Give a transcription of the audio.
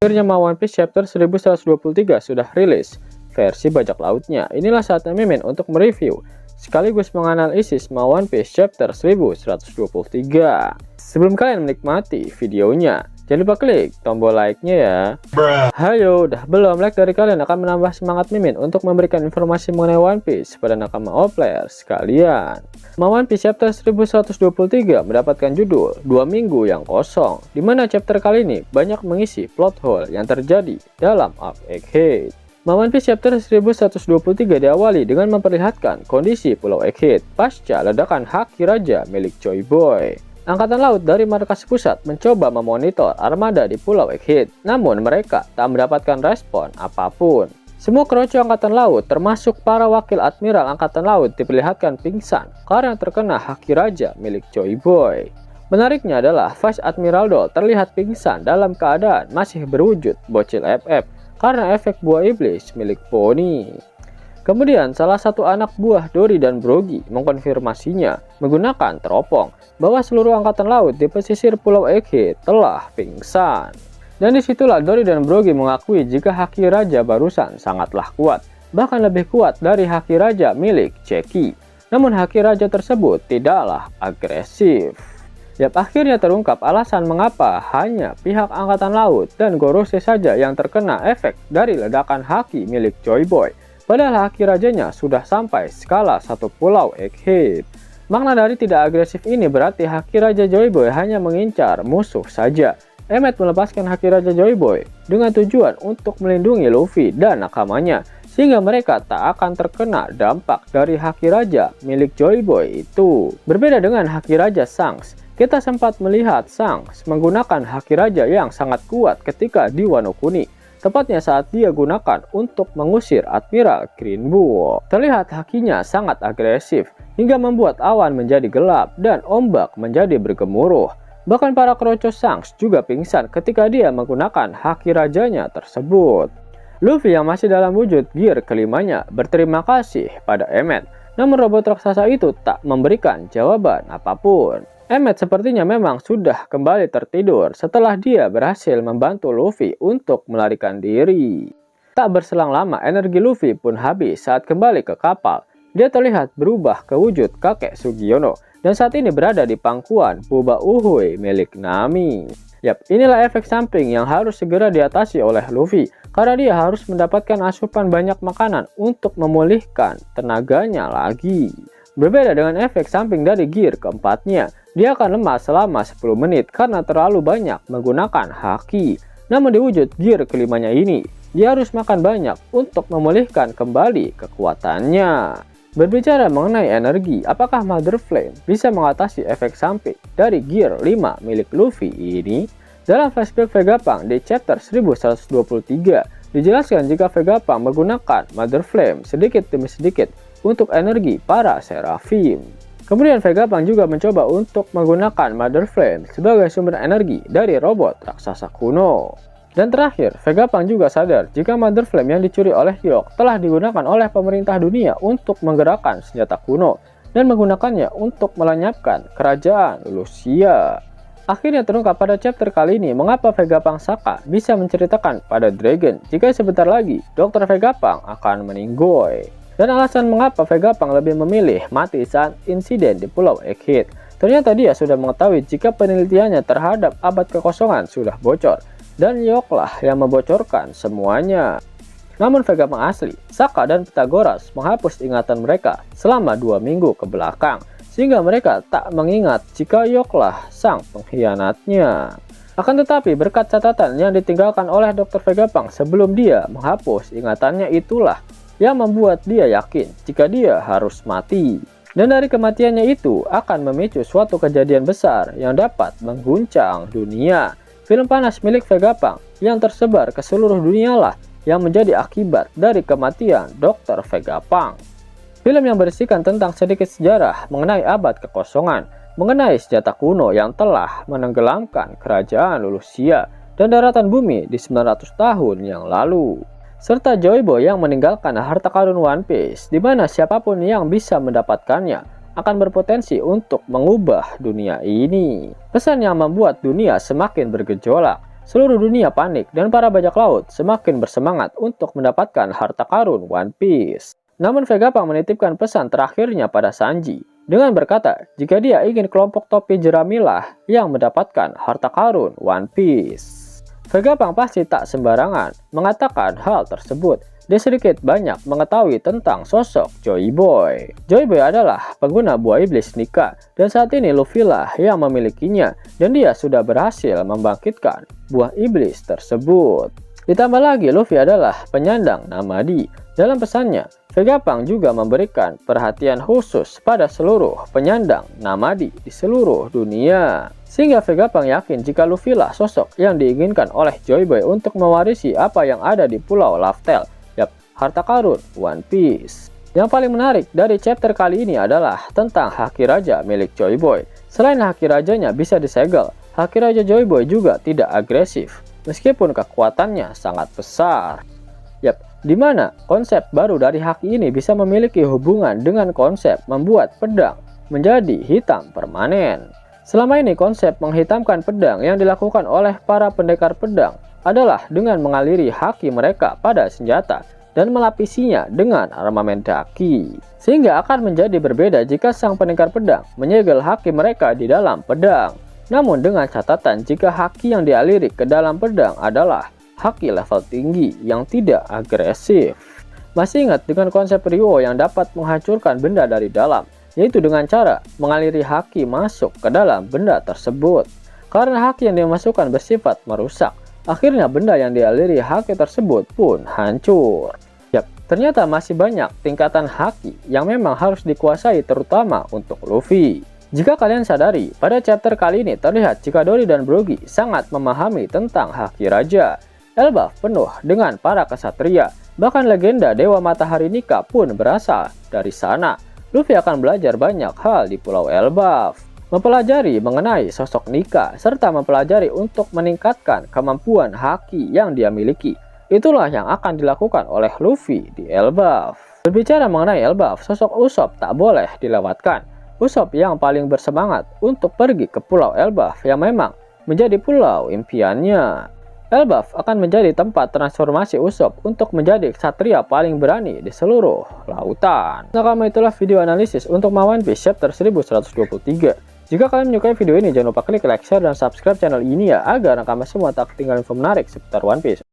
Akhirnya One Piece chapter 1123 sudah rilis versi bajak lautnya. Inilah saatnya Mimin untuk mereview sekaligus menganalisis One Piece chapter 1123. Sebelum kalian menikmati videonya, jangan lupa klik tombol like-nya ya. Hayo, udah belum like dari kalian akan menambah semangat Mimin untuk memberikan informasi mengenai One Piece pada nakama all players sekalian. One Piece chapter 1123 mendapatkan judul 2 minggu yang kosong, dimana chapter kali ini banyak mengisi plot hole yang terjadi dalam arc Egghead. One Piece chapter 1123 diawali dengan memperlihatkan kondisi Pulau Egghead pasca ledakan haki raja milik Joy Boy. Angkatan laut dari markas pusat mencoba memonitor armada di Pulau Egghead, namun mereka tak mendapatkan respon apapun. Semua kru angkatan laut termasuk para wakil admiral angkatan laut diperlihatkan pingsan karena terkena haki raja milik Joy Boy. Menariknya adalah Vice Admiral Doll terlihat pingsan dalam keadaan masih berwujud bocil FF karena efek buah iblis milik Pony. Kemudian salah satu anak buah Dory dan Brogy mengkonfirmasinya menggunakan teropong bahwa seluruh angkatan laut di pesisir Pulau Egghead telah pingsan. Dan disitulah Dory dan Brogy mengakui jika haki raja barusan sangatlah kuat, bahkan lebih kuat dari haki raja milik Jackie. Namun haki raja tersebut tidaklah agresif. Yap, akhirnya terungkap alasan mengapa hanya pihak angkatan laut dan Gorosei saja yang terkena efek dari ledakan haki milik Joy Boy. Padahal haki rajanya sudah sampai skala satu Pulau Egghead. Makna dari tidak agresif ini berarti haki raja Joy Boy hanya mengincar musuh saja. Emmet melepaskan haki raja Joy Boy dengan tujuan untuk melindungi Luffy dan nakamanya, sehingga mereka tak akan terkena dampak dari haki raja milik Joy Boy itu. Berbeda dengan haki raja Shanks, kita sempat melihat Shanks menggunakan haki raja yang sangat kuat ketika di Wano Kuni, tepatnya saat dia gunakan untuk mengusir Admiral Green Bull. Terlihat hakinya sangat agresif hingga membuat awan menjadi gelap dan ombak menjadi bergemuruh. Bahkan para kroco Shanks juga pingsan ketika dia menggunakan haki rajanya tersebut. Luffy yang masih dalam wujud gear kelimanya berterima kasih pada Emmet, namun robot raksasa itu tak memberikan jawaban apapun. Emmet sepertinya memang sudah kembali tertidur setelah dia berhasil membantu Luffy untuk melarikan diri. Tak berselang lama energi Luffy pun habis saat kembali ke kapal. Dia terlihat berubah ke wujud kakek Sugiono dan saat ini berada di pangkuan Puba Uhui milik Nami. Yap, inilah efek samping yang harus segera diatasi oleh Luffy karena dia harus mendapatkan asupan banyak makanan untuk memulihkan tenaganya lagi. Berbeda dengan efek samping dari gear keempatnya, dia akan lemas selama 10 menit karena terlalu banyak menggunakan haki. Namun di wujud gear kelimanya ini, dia harus makan banyak untuk memulihkan kembali kekuatannya. Berbicara mengenai energi, apakah Mother Flame bisa mengatasi efek samping dari gear 5 milik Luffy ini? Dalam flashback Vegapunk di chapter 1123, dijelaskan jika Vegapunk menggunakan Mother Flame sedikit demi sedikit untuk energi para Seraphim. Kemudian Vegapunk juga mencoba untuk menggunakan Mother Flame sebagai sumber energi dari robot raksasa kuno. Dan terakhir, Vegapunk juga sadar jika Mother Flame yang dicuri oleh York telah digunakan oleh pemerintah dunia untuk menggerakkan senjata kuno dan menggunakannya untuk melenyapkan kerajaan Lucia. Akhirnya terungkap pada chapter kali ini mengapa Vegapunk Saka bisa menceritakan pada Dragon jika sebentar lagi Dr. Vegapunk akan meninggoy. Dan alasan mengapa Vegapunk lebih memilih mati saat insiden di Pulau Egghead. Ternyata dia sudah mengetahui jika penelitiannya terhadap abad kekosongan sudah bocor. Dan York lah yang membocorkan semuanya. Namun Vegapunk asli, Saka dan Pythagoras menghapus ingatan mereka selama 2 minggu ke belakang, sehingga mereka tak mengingat jika York lah sang pengkhianatnya. Akan tetapi berkat catatan yang ditinggalkan oleh Dr. Vegapunk sebelum dia menghapus ingatannya itulah yang membuat dia yakin jika dia harus mati. Dan dari kematiannya itu akan memicu suatu kejadian besar yang dapat mengguncang dunia. Film panas milik Vegapunk yang tersebar ke seluruh dunia lah yang menjadi akibat dari kematian Dr. Vegapunk. Film yang berisikan tentang sedikit sejarah mengenai abad kekosongan, mengenai senjata kuno yang telah menenggelamkan kerajaan Lucia dan daratan bumi di 900 tahun yang lalu. Serta Joy Boy yang meninggalkan harta karun One Piece, di mana siapapun yang bisa mendapatkannya akan berpotensi untuk mengubah dunia ini. Pesan yang membuat dunia semakin bergejolak Seluruh dunia panik dan para bajak laut semakin bersemangat untuk mendapatkan harta karun One Piece. Namun Vegapunk menitipkan pesan terakhirnya pada Sanji dengan berkata jika dia ingin kelompok topi jeramilah yang mendapatkan harta karun One Piece. Vegapunk pasti tak sembarangan mengatakan hal tersebut. Dia sedikit banyak mengetahui tentang sosok Joy Boy. Joy Boy adalah pengguna buah iblis Nika dan saat ini Luffy lah yang memilikinya dan dia sudah berhasil membangkitkan buah iblis tersebut. Ditambah lagi Luffy adalah penyandang Namadi. Dalam pesannya, Vegapunk juga memberikan perhatian khusus pada seluruh penyandang Namadi di seluruh dunia. Sehingga Vegapunk yakin jika Luffy lah sosok yang diinginkan oleh Joy Boy untuk mewarisi apa yang ada di Pulau Laftel. Harta karun One Piece. Yang paling menarik dari chapter kali ini adalah tentang Haki Raja milik Joy Boy. Selain Haki Rajanya bisa disegel, Haki Raja Joy Boy juga tidak agresif, meskipun kekuatannya sangat besar. Dimana konsep baru dari Haki ini bisa memiliki hubungan dengan konsep membuat pedang menjadi hitam permanen. Selama ini konsep menghitamkan pedang yang dilakukan oleh para pendekar pedang adalah dengan mengaliri haki mereka pada senjata dan melapisinya dengan armamen daki. Sehingga akan menjadi berbeda jika sang pendekar pedang menyegel haki mereka di dalam pedang. Namun dengan catatan jika haki yang dialiri ke dalam pedang adalah haki level tinggi yang tidak agresif. Masih ingat dengan konsep Ryo yang dapat menghancurkan benda dari dalam, yaitu dengan cara mengaliri haki masuk ke dalam benda tersebut. Karena haki yang dimasukkan bersifat merusak, akhirnya benda yang dialiri haki tersebut pun hancur. Ternyata masih banyak tingkatan haki yang memang harus dikuasai terutama untuk Luffy. Jika kalian sadari, pada chapter kali ini terlihat jika Dory dan Brogy sangat memahami tentang haki raja. Elbaf penuh dengan para kesatria, bahkan legenda Dewa Matahari Nika pun berasal dari sana. Luffy akan belajar banyak hal di Pulau Elbaf. Mempelajari mengenai sosok Nika, serta mempelajari untuk meningkatkan kemampuan haki yang dia miliki. Itulah yang akan dilakukan oleh Luffy di Elbaf. Berbicara mengenai Elbaf, sosok Usopp tak boleh dilewatkan. Usopp yang paling bersemangat untuk pergi ke Pulau Elbaf yang memang menjadi pulau impiannya. Elbaf akan menjadi tempat transformasi Usopp untuk menjadi ksatria paling berani di seluruh lautan. Nah, itulah video analisis untuk One Piece chapter 1123. Jika kalian menyukai video ini, jangan lupa klik like, share, dan subscribe channel ini ya, agar kalian semua tak ketinggalan info menarik seputar One Piece.